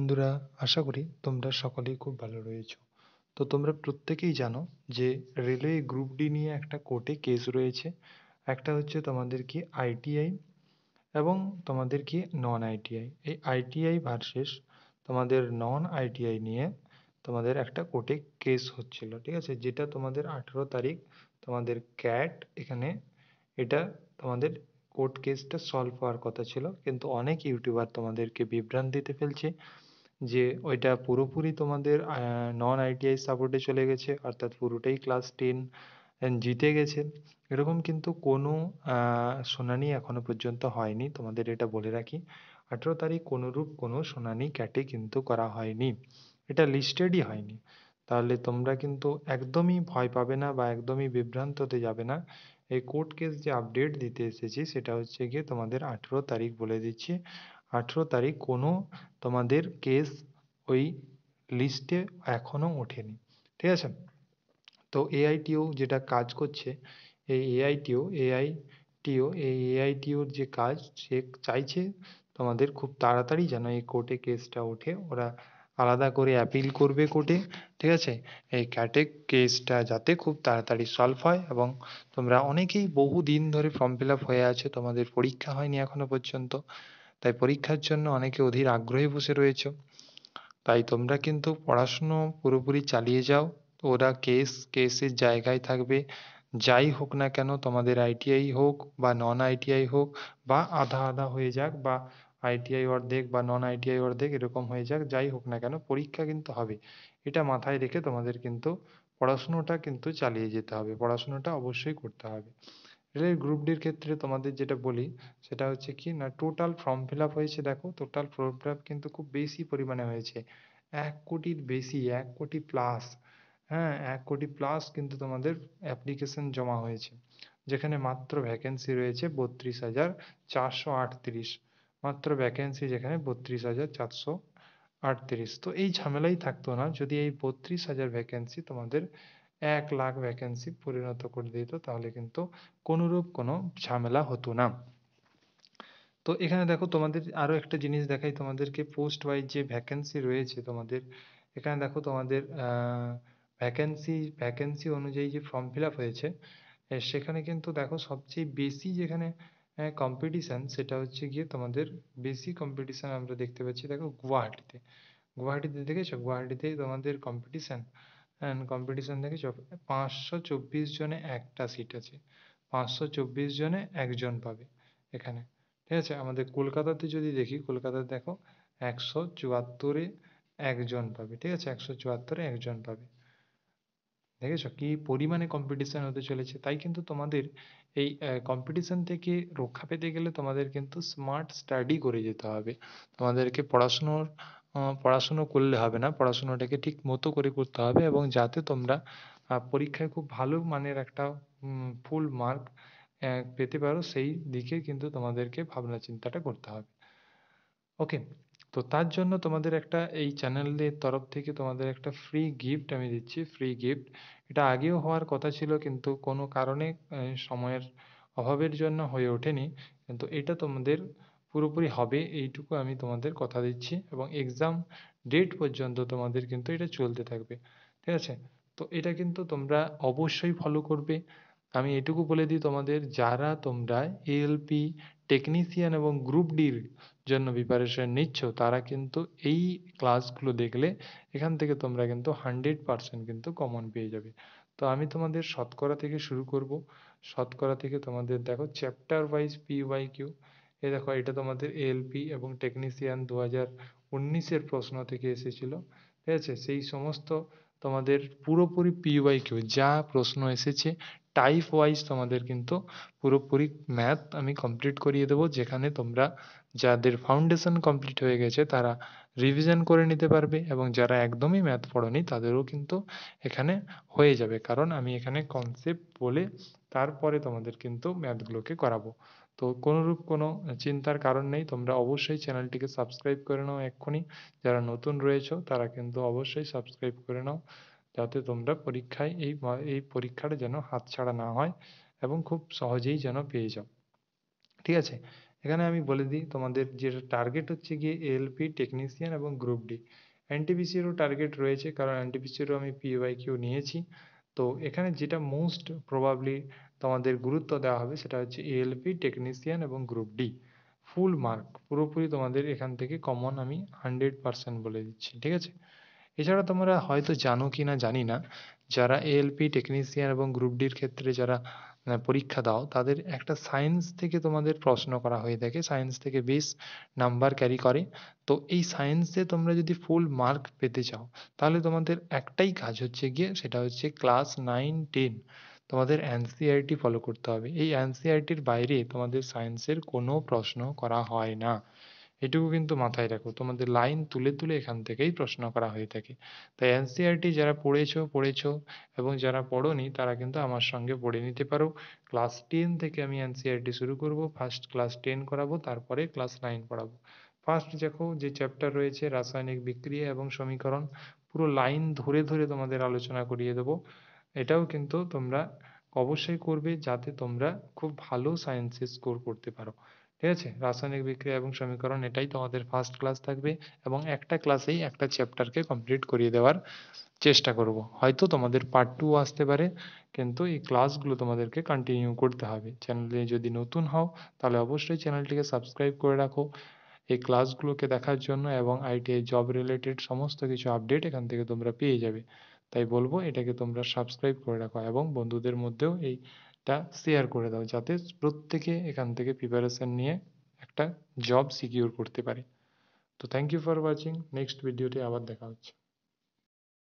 বন্ধুরা, আশা করি তোমরা সকলেই খুব ভালো রয়েছো। তো তোমরা প্রত্যেকেই জানো যে রেলওয়ে গ্রুপ ডি নিয়ে একটা কোর্টে কেস রয়েছে। একটা হচ্ছে তোমাদের কি আইটিআই এবং তোমাদের কি নন আইটিআই। এই আইটিআই ভার্সেস তোমাদের নন আইটিআই নিয়ে তোমাদের একটা কোর্টে কেস হচ্ছিল, ঠিক আছে? যেটা তোমাদের 18 তারিখ তোমাদের ক্যাট এখানে এটা তোমাদের কোর্ট কেসটা সলভ হওয়ার কথা ছিল, কিন্তু অনেক ইউটিউবার তোমাদেরকে বিভ্রান্তিতে ফেলছে যে ওইটা পুরোপুরি তোমাদের নন আইটিআই সাপোর্টে চলে গেছে, অর্থাৎ পুরোটাই ক্লাস 10 জিতে গেছে। এরকম কিন্তু কোনো শুনানি এখনো পর্যন্ত হয়নি, তোমাদের এটা বলে রাখি। 18 তারিখ কোনোরূপ কোনো শুনানি ক্যাটে কিন্তু করা হয়নি, এটা লিস্টেডই হয়নি। তাহলে তোমরা কিন্তু একদমই ভয় পাবে না বা একদমই বিভ্রান্ত হতে যাবে না। এই কোর্ট কেস যে আপডেট দিতে এসেছি সেটা হচ্ছে গিয়ে তোমাদের 18 তারিখ বলে দিচ্ছি। 18 তারিখ কোনো তোমাদের কেস ওই লিস্টে এখনো ওঠেনি, ঠিক আছে? তো এআইটিও যেটা কাজ করছে, এই এআইটিওর যে কাজ, সে চাইছে তোমাদের খুব তাড়াতাড়ি যেন এই কোর্টে কেসটা ওঠে। ওরা আলাদা করে অ্যাপিল করবে কোর্টে, ঠিক আছে? এই ক্যাটে কেসটা যাতে খুব তাড়াতাড়ি সলভ হয়। এবং তোমরা অনেকেই বহু দিন ধরে ফর্ম ফিল আপ হয়ে আছে, তোমাদের পরীক্ষা হয়নি এখনো পর্যন্ত, তাই পরীক্ষার জন্য অনেকে অধীর আগ্রহে বসে রয়েছে। তাই তোমরা কিন্তু পড়াশুনো পুরোপুরি চালিয়ে যাও। ওরা কেসের জায়গায় থাকবে। যাই হোক না কেন, তোমাদের আইটিআই হোক বা নন আইটিআই হোক, বা আধা আধা হয়ে যাক, বা আইটিআই অর্ধেক বা নন আইটিআই অর্ধেক এরকম হয়ে যাক, যাই হোক না কেন পরীক্ষা কিন্তু হবে। এটা মাথায় রেখে তোমাদের কিন্তু পড়াশুনোটা কিন্তু চালিয়ে যেতে হবে, পড়াশুনোটা অবশ্যই করতে হবে। রেলের গ্রুপ ডির ক্ষেত্রে তোমাদের যেটা বলি সেটা হচ্ছে কি না, টোটাল ফর্ম ফিল আপ হয়েছে, দেখো টোটাল ফর্ম ফিল আপ কিন্তু খুব বেশি পরিমাণে হয়েছে, 1 কোটির বেশি, 1 কোটি প্লাস। হ্যাঁ, 1 কোটি প্লাস কিন্তু তোমাদের অ্যাপ্লিকেশন জমা হয়েছে, যেখানে মাত্র ভ্যাকেন্সি রয়েছে 32,438। মাত্র ভ্যাকেন্সি যেখানে 32,438। তো এই ঝামেলাই থাকতো না যদি এই 32,000 ভ্যাকেন্সি তোমাদের 1 লাখ ভ্যাকেন্সি পরিণত করে দিত, তাহলে কিন্তু কোনোরূপ কোনো ঝামেলা হতো না। তো এখানে দেখো তোমাদের আরো একটা জিনিস দেখাই তোমাদেরকে, পোস্ট ওয়াইজ যে ভ্যাকেন্সি রয়েছে তোমাদের। এখানে দেখো তোমাদের ভ্যাকেন্সি অনুযায়ী যে ফর্ম ফিল আপ হয়েছে, সেখানে কিন্তু দেখো সবচেয়ে বেশি যেখানে কম্পিটিশন, সেটা হচ্ছে গিয়ে তোমাদের বেশি কম্পিটিশন আমরা দেখতে পাচ্ছি দেখো গুয়াহাটিতে। গুয়াহাটিতে দেখেছো, গুয়াহাটিতে তোমাদের কম্পিটিশন, কম্পিটিশন দেখেছো, 524 জনে একটা সিট আছে, 524 জনে একজন পাবে এখানে, ঠিক আছে? আমাদের কলকাতাতে যদি দেখি, কলকাতাতে দেখো 174-এ একজন পাবে, ঠিক আছে? 174-এ একজন পাবে। দেখেছো কি পরিমাণে কম্পিটিশন হতে চলেছে? তাই কিন্তু তোমাদের এই কম্পিটিশন থেকে রক্ষা পেতে গেলে তোমাদের কিন্তু স্মার্ট স্টাডি করে যেতে হবে। তোমাদেরকে পড়াশুনো করলে হবে না, পড়াশুনোটাকে ঠিক মতো করে করতে হবে, এবং যাতে তোমরা পরীক্ষায় খুব ভালো মানের একটা ফুল মার্ক পেতে পারো, সেই দিকে কিন্তু তোমাদেরকে ভাবনা চিন্তাটা করতে হবে। ওকে, তো তার জন্য তোমাদের একটা এই চ্যানেলের তরফ থেকে তোমাদের একটা ফ্রি গিফট আমি দিচ্ছি, ফ্রি গিফট। এটা আগেও হওয়ার কথা ছিল, কিন্তু কোনো কারণে সময়ের অভাবের জন্য হয়ে ওঠেনি, কিন্তু এটা তোমাদের পুরোপুরি হবে এইটুকু আমি তোমাদের কথা দিচ্ছি, এবং এক্সাম ডেট পর্যন্ত তোমাদের কিন্তু এটা চলতে থাকবে, ঠিক আছে? তো এটা কিন্তু তোমরা অবশ্যই ফলো করবে। আমি এটুকু বলে দিই তোমাদের, যারা তোমরা এএলপি টেকনিশিয়ান এবং গ্রুপ ডির জন্য প্রিপারেশন নিচ্ছ, তারা কিন্তু এই ক্লাসগুলো দেখলে এখান থেকে তোমরা কিন্তু 100% কিন্তু কমন পেয়ে যাবে। তো আমি তোমাদের শতকরা থেকে শুরু করব। শতকরা থেকে তোমাদের দেখো চ্যাপ্টার ওয়াইজ PYQ। এই দেখো এটা তোমাদের এএলপি এবং টেকনিশিয়ান 2019-এর প্রশ্ন থেকে এসেছিল, ঠিক আছে? সেই সমস্ত তোমাদের পুরোপুরি PYQ যা প্রশ্ন এসেছে টাইপ ওয়াইজ তোমাদের কিন্তু পুরোপুরি ম্যাথ আমি কমপ্লিট করিয়ে দেবো, যেখানে তোমরা যাদের ফাউন্ডেশন কমপ্লিট হয়ে গেছে তারা রিভিশন করে নিতে পারবে, এবং যারা একদমই ম্যাথ পড়োনি তাদেরও কিন্তু এখানে হয়ে যাবে, কারণ আমি এখানে কনসেপ্ট বলে তারপরে তোমাদের কিন্তু ম্যাথগুলোকে করাবো। তো কোনোরূপ কোনো চিন্তার কারণ নেই, তোমরা অবশ্যই চ্যানেলটিকে সাবস্ক্রাইব করে নাও এক্ষুনি। যারা নতুন রয়েছো তারা কিন্তু অবশ্যই সাবস্ক্রাইব করে নাও, যাতে তোমরা পরীক্ষায় এই পরীক্ষাটা যেন হাতছাড়া না হয় এবং খুব সহজেই যেন পেয়ে যাও, ঠিক আছে? এখানে আমি বলে দিই তোমাদের যেটা টার্গেট হচ্ছে গিয়ে এএলপি টেকনিশিয়ান এবং গ্রুপ ডি। এনটিপিসিরও টার্গেট রয়েছে, কারণ এনটিপিসিরও আমি পিওয়াইকিউ নিয়েছি। তো এখানে যেটা মোস্ট প্রবাবলি তোমাদের গুরুত্ব দেওয়া হবে সেটা হচ্ছে এএলপি টেকনিশিয়ান এবং গ্রুপ ডি। ফুল মার্ক পুরোপুরি তোমাদের এখান থেকে কমন আমি 100% বলে দিচ্ছি, ঠিক আছে? এছাড়া তোমরা হয়তো জানো কি না জানি না, যারা এএলপি টেকনিশিয়ান এবং গ্রুপ ডির ক্ষেত্রে যারা পরীক্ষা দাও, তাদের একটা সায়েন্স থেকে তোমাদের প্রশ্ন করা হয়ে থাকে, সায়েন্স থেকে বেশ নাম্বার ক্যারি করে। তো এই সায়েন্সে তোমরা যদি ফুল মার্ক পেতে চাও, তাহলে তোমাদের একটাই কাজ হচ্ছে গিয়ে, সেটা হচ্ছে ক্লাস 9-10 তোমাদের এনসিইআরটি ফলো করতে হবে। এই এনসিইআরটির বাইরে তোমাদের সায়েন্সের কোনো প্রশ্ন করা হয় না, এটুকু কিন্তু মাথায় রাখো। তোমাদের লাইন তুলে তুলে এখান থেকেই প্রশ্ন করা হয়ে থাকে। তাই এনসিইআরটি যারা পড়েছো এবং যারা পড়োনি তারা কিন্তু আমার সঙ্গে পড়ে নিতে পারো। ক্লাস 10 থেকে আমি এনসিইআরটি শুরু করব, ফার্স্ট ক্লাস 10 করাবো, তারপরে ক্লাস 9 পড়াবো। ফার্স্ট দেখো যে চ্যাপ্টার রয়েছে রাসায়নিক বিক্রিয়া এবং সমীকরণ, পুরো লাইন ধরে ধরে তোমাদের আলোচনা করিয়ে দেবো। এটাও কিন্তু তোমরা অবশ্যই করবে, যাতে তোমরা খুব ভালো সায়েন্সে স্কোর করতে পারো, ঠিক আছে? রাসায়নিক বিক্রিয়া এবং সমীকরণ এটাই তোমাদের ফার্স্ট ক্লাস থাকবে, এবং একটা ক্লাসেই একটা চ্যাপ্টারকে কমপ্লিট করিয়ে দেওয়ার চেষ্টা করব। হয়তো তোমাদের পার্ট 2 আসতে পারে, কিন্তু এই ক্লাসগুলো তোমাদেরকে কন্টিনিউ করতে হবে। চ্যানেলে যদি নতুন হও, তাহলে অবশ্যই চ্যানেলটিকে সাবস্ক্রাইব করে রাখো এই ক্লাসগুলোকে দেখার জন্য, এবং আইটিআই জব রিলেটেড সমস্ত কিছু আপডেট এখান থেকে তোমরা পেয়ে যাবে। তাই বলবো এটাকে তোমরা সাবস্ক্রাইব করে রাখো, এবং বন্ধুদের মধ্যেও এইটা শেয়ার করে দাও, যাতে প্রত্যেকে এখান থেকে প্রিপারেশন নিয়ে একটা জব সিকিউর করতে পারে। তো thank you for watching. Next ভিডিওতে আবার দেখা হচ্ছে।